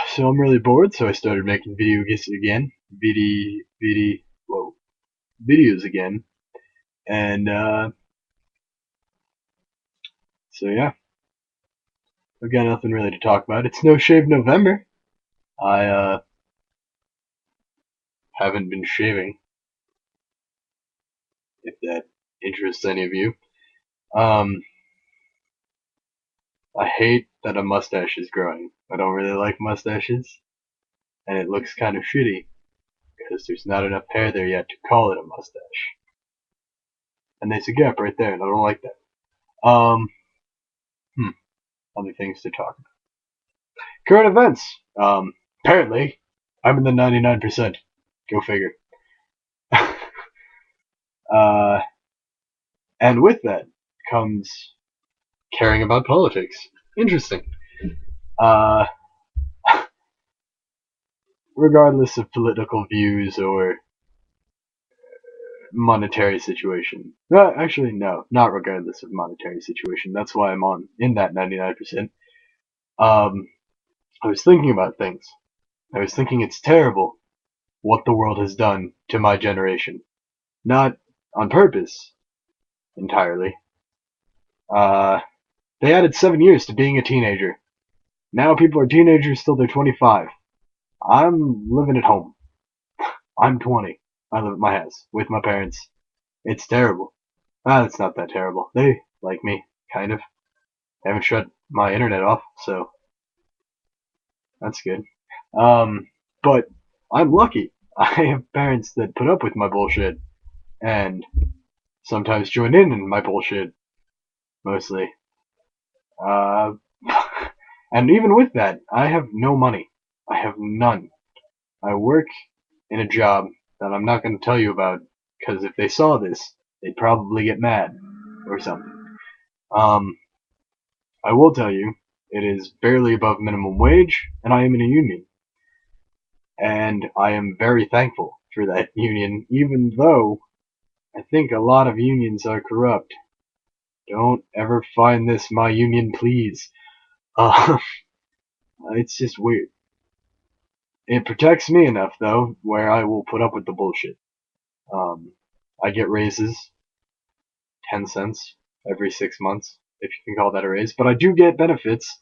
So I'm really bored, so I started making videos again. Videos again. And, so yeah, I've got nothing really to talk about. It's No Shave November. I, haven't been shaving, if that interests any of you. Um, I hate that a mustache is growing. I don't really like mustaches, and it looks kind of shitty, because there's not enough hair there yet to call it a mustache. And there's a gap right there, and I don't like that. Hmm, other things to talk about. Current events. Apparently, I'm in the 99%. Go figure. uh, and with that comes caring about politics. Interesting. Uh, Regardless of political views or monetary situation. Actually, no, not regardless of monetary situation. That's why I'm on in that 99%. Um, I was thinking about things. I was thinking it's terrible what the world has done to my generation. Not on purpose, entirely. Uh, they added 7 years to being a teenager. Now people are teenagers till they're 25. I'm living at home. I'm 20. I live at my house with my parents. It's terrible. It's not that terrible. They like me, kind of. They haven't shut my internet off, so that's good. Um, but I'm lucky. I have parents that put up with my bullshit and sometimes join in my bullshit, mostly. Uh, and even with that, I have no money. I have none. I work in a job that I'm not going to tell you about because if they saw this, they'd probably get mad or something. Um, I will tell you, it is barely above minimum wage, and I am in a union. And I am very thankful for that union, even though I think a lot of unions are corrupt. Don't ever find this my union, please. Uh, it's just weird. It protects me enough, though, where I will put up with the bullshit. Um, I get raises, 10 cents every 6 months, if you can call that a raise. But I do get benefits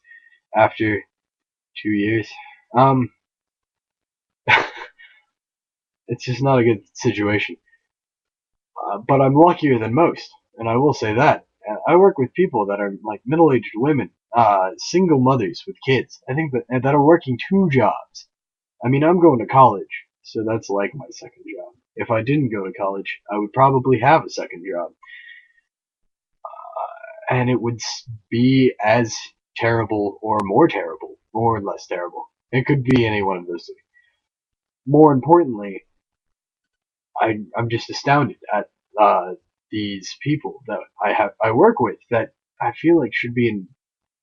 after 2 years. Um, it's just not a good situation. But I'm luckier than most, and I will say that. I work with people that are like middle-aged women, single mothers with kids. I think that are working two jobs. I mean, I'm going to college, so that's like my second job. If I didn't go to college, I would probably have a second job, and it would be as terrible or more terrible or less terrible. It could be any one of those three. More importantly, I'm just astounded at these people that I work with that I feel like should be in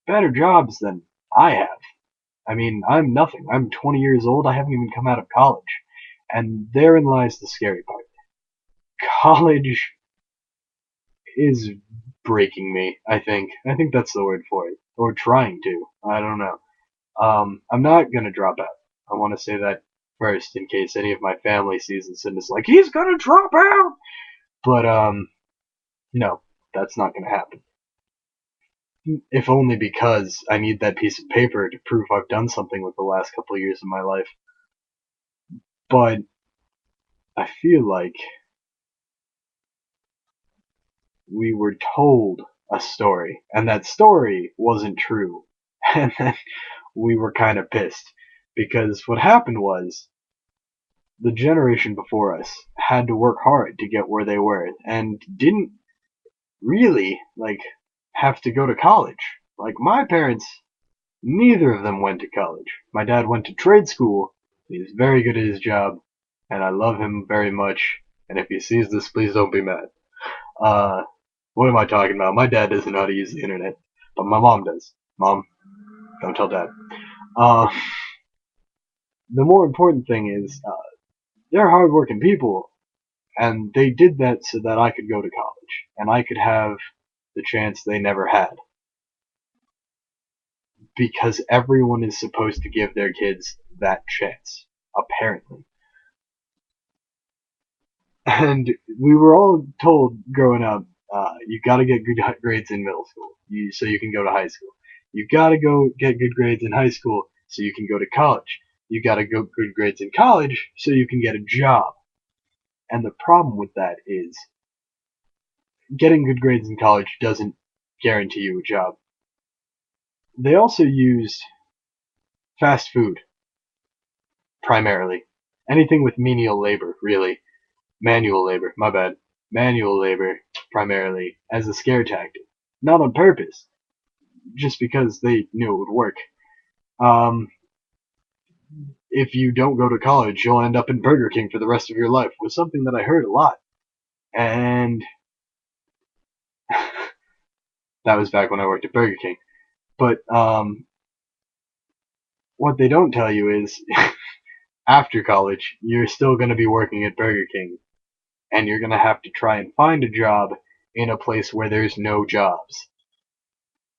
better jobs than I have. I mean, I'm nothing. I'm 20 years old. I haven't even come out of college, and therein lies the scary part. College is breaking me. I think that's the word for it, or trying to. I don't know. I'm not gonna drop out. I want to say that first, in case any of my family sees this and is like, he's gonna drop out. But no, that's not gonna happen. If only because I need that piece of paper to prove I've done something with the last couple of years of my life. But I feel like we were told a story, and that story wasn't true. And then we were kind of pissed because what happened was the generation before us had to work hard to get where they were and didn't really like have to go to college. Like my parents, neither of them went to college. My dad went to trade school. He's very good at his job, and I love him very much. And if he sees this, please don't be mad. Uh, what am I talking about? My dad doesn't know how to use the internet, but my mom does. Mom, don't tell dad. Uh, the more important thing is they're hardworking people, and they did that so that I could go to college and I could have the chance they never had. because everyone is supposed to give their kids that chance, apparently. And we were all told growing up, you got to get good grades in middle school, so you can go to high school. You got to go get good grades in high school so you can go to college. You got to go good grades in college so you can get a job. And the problem with that is getting good grades in college doesn't guarantee you a job. They also used fast food, primarily. Anything with menial labor, really. Manual labor, my bad. Manual labor, primarily, as a scare tactic. Not on purpose, just because they knew it would work. Um, if you don't go to college, you'll end up in Burger King for the rest of your life, was something that I heard a lot. And that was back when I worked at Burger King. But what they don't tell you is after college, you're still going to be working at Burger King, and you're going to have to try and find a job in a place where there's no jobs.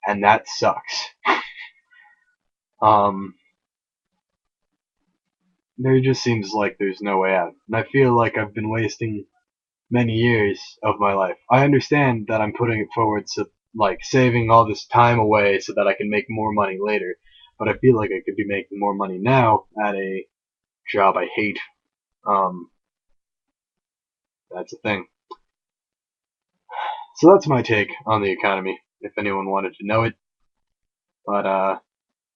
And that sucks. There just seems like there's no way out. And I feel like I've been wasting many years of my life. I understand that I'm putting it forward to, like, saving all this time away so that I can make more money later. But I feel like I could be making more money now at a job I hate. That's a thing. So that's my take on the economy, if anyone wanted to know it. But,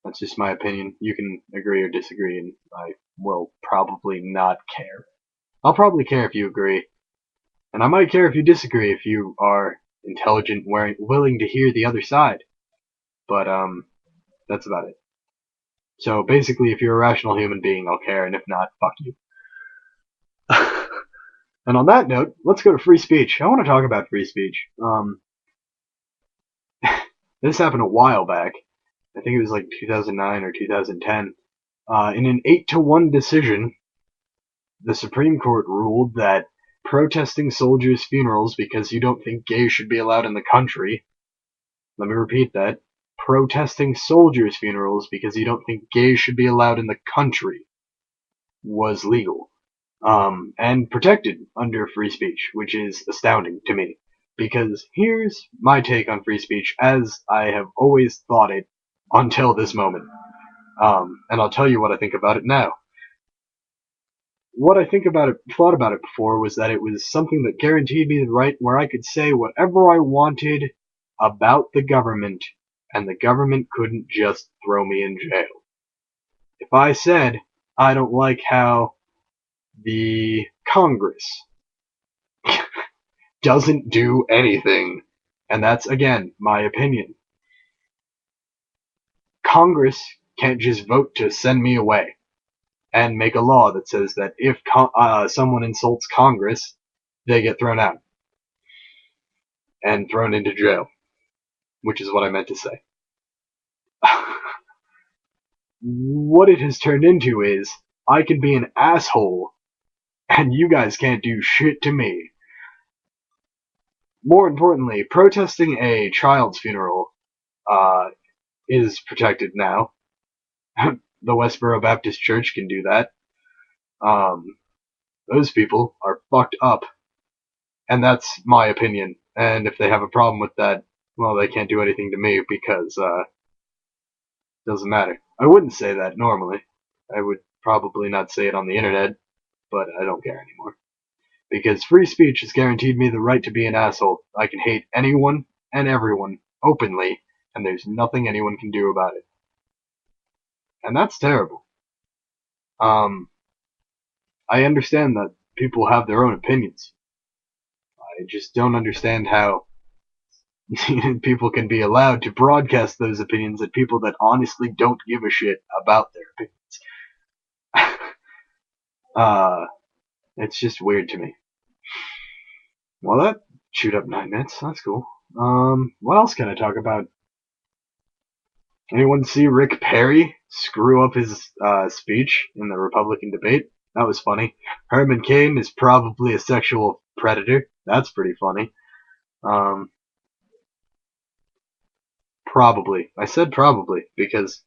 that's just my opinion. You can agree or disagree, and I will probably not care. I'll probably care if you agree, and I might care if you disagree if you are intelligent, willing to hear the other side. But, that's about it. So basically, if you're a rational human being, I'll care, and if not, fuck you. And on that note, let's go to free speech. I want to talk about free speech. This happened a while back. I think it was like 2009 or 2010. In an 8-1 decision, the Supreme Court ruled that protesting soldiers' funerals because you don't think gays should be allowed in the country. Let me repeat that. Protesting soldiers' funerals because you don't think gays should be allowed in the country was legal. And protected under free speech, which is astounding to me. Because here's my take on free speech as I have always thought it until this moment. And I'll tell you what I think about it now. What I thought about it before was that it was something that guaranteed me the right where I could say whatever I wanted about the government, and the government couldn't just throw me in jail. If I said, I don't like how the Congress doesn't do anything, and that's, again, my opinion, Congress can't just vote to send me away and make a law that says that if someone insults Congress, they get thrown out and thrown into jail, which is what I meant to say. What it has turned into is I can be an asshole and you guys can't do shit to me. More importantly, protesting a child's funeral is protected now. The Westboro Baptist Church can do that. Those people are fucked up. And that's my opinion. And if they have a problem with that, well, they can't do anything to me because it doesn't matter. I wouldn't say that normally. I would probably not say it on the internet, but I don't care anymore. Because free speech has guaranteed me the right to be an asshole. I can hate anyone and everyone openly, and there's nothing anyone can do about it. And that's terrible. I understand that people have their own opinions. I just don't understand how people can be allowed to broadcast those opinions at people that honestly don't give a shit about their opinions. It's just weird to me. Well, that chewed up 9 minutes. That's cool. What else can I talk about? Anyone see Rick Perry screw up his speech in the Republican debate? That was funny. Herman Cain is probably a sexual predator. That's pretty funny. Probably. I said probably because,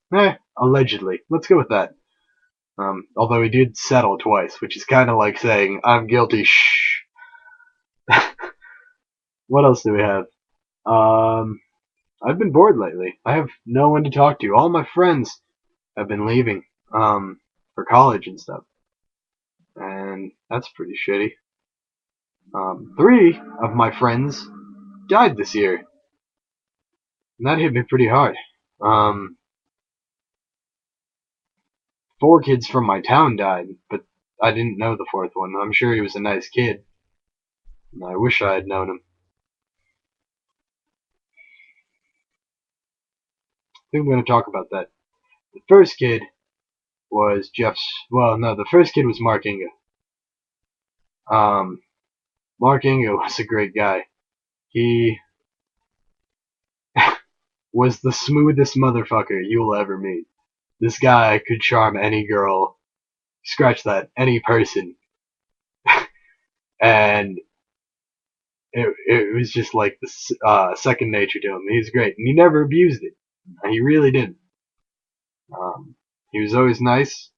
allegedly. Let's go with that. Although he did settle twice, which is kind of like saying, I'm guilty, shh. What else do we have? I've been bored lately. I have no one to talk to. All my friends have been leaving, for college and stuff. And that's pretty shitty. 3 of my friends died this year. And that hit me pretty hard. 4 kids from my town died, but I didn't know the 4th one. I'm sure he was a nice kid. And I wish I had known him. I think I'm going to talk about that. The first kid was the first kid was Mark Inga. Mark Inga was a great guy. He was the smoothest motherfucker you'll ever meet. This guy could charm any girl, scratch that, any person. And it was just like the second nature to him. He was great, and he never abused it. He really didn't. He was always nice.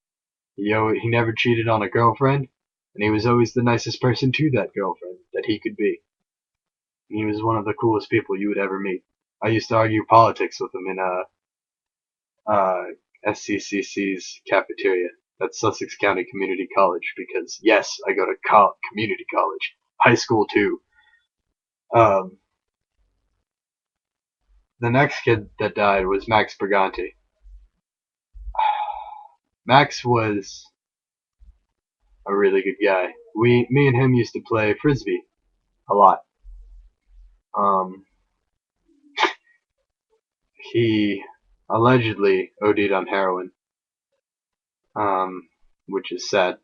He never cheated on a girlfriend, and he was always the nicest person to that girlfriend that he could be. And he was one of the coolest people you would ever meet. I used to argue politics with him in SCCC's cafeteria. That's Sussex County Community College, because yes, I go to community college, high school too. The next kid that died was Max Briganti. Max was a really good guy. Me and him used to play frisbee a lot. He allegedly OD'd on heroin, which is sad.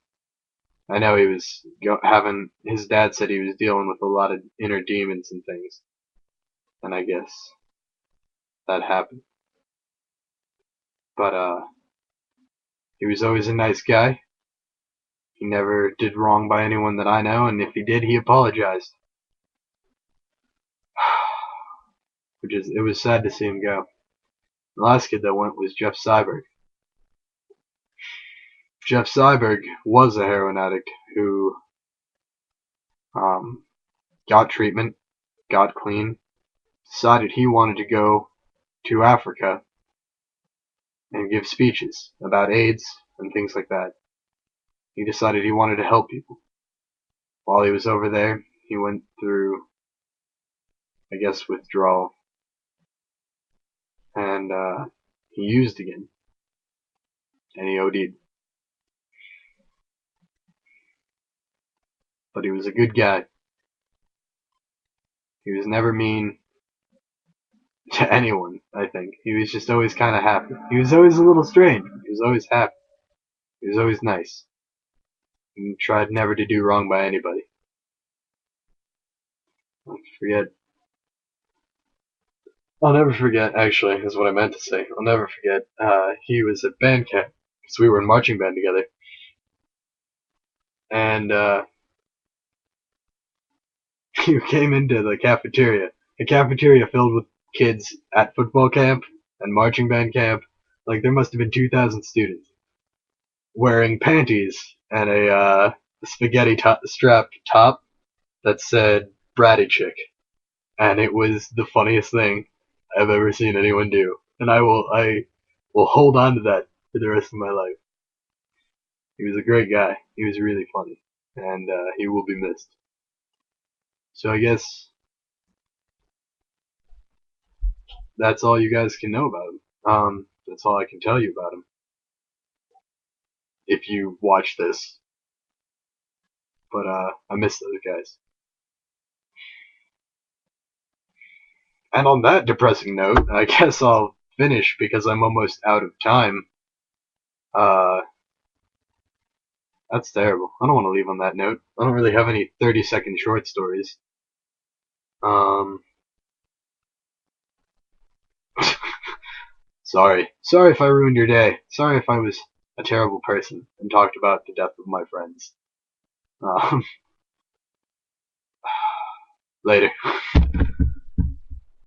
I know he was his dad said he was dealing with a lot of inner demons and things, and I guess that happened. But he was always a nice guy. He never did wrong by anyone that I know, and if he did, he apologized. It was sad to see him go. The last kid that went was Jeff Seiberg. Jeff Seiberg was a heroin addict who got treatment, got clean, decided he wanted to go to Africa and give speeches about AIDS and things like that. He decided he wanted to help people. While he was over there, he went through, I guess, withdrawal. And he used again. And he OD'd. But he was a good guy. He was never mean to anyone, I think. He was just always kind of happy. He was always a little strange. He was always happy. He was always nice. He tried never to do wrong by anybody. I'll never forget, actually, is what I meant to say. I'll never forget, he was at band camp, because we were in marching band together. And he came into the cafeteria. A cafeteria filled with kids at football camp and marching band camp. Like, there must have been 2,000 students wearing panties and a spaghetti strapped top that said Bratty Chick. And it was the funniest thing I've ever seen anyone do. And I will hold on to that for the rest of my life. He was a great guy. He was really funny. And he will be missed. So I guess that's all you guys can know about him. That's all I can tell you about him. If you watch this. But I miss those guys. And on that depressing note, I guess I'll finish because I'm almost out of time. That's terrible. I don't want to leave on that note. I don't really have any 30-second short stories. Sorry. Sorry if I ruined your day. Sorry if I was a terrible person and talked about the death of my friends. Later.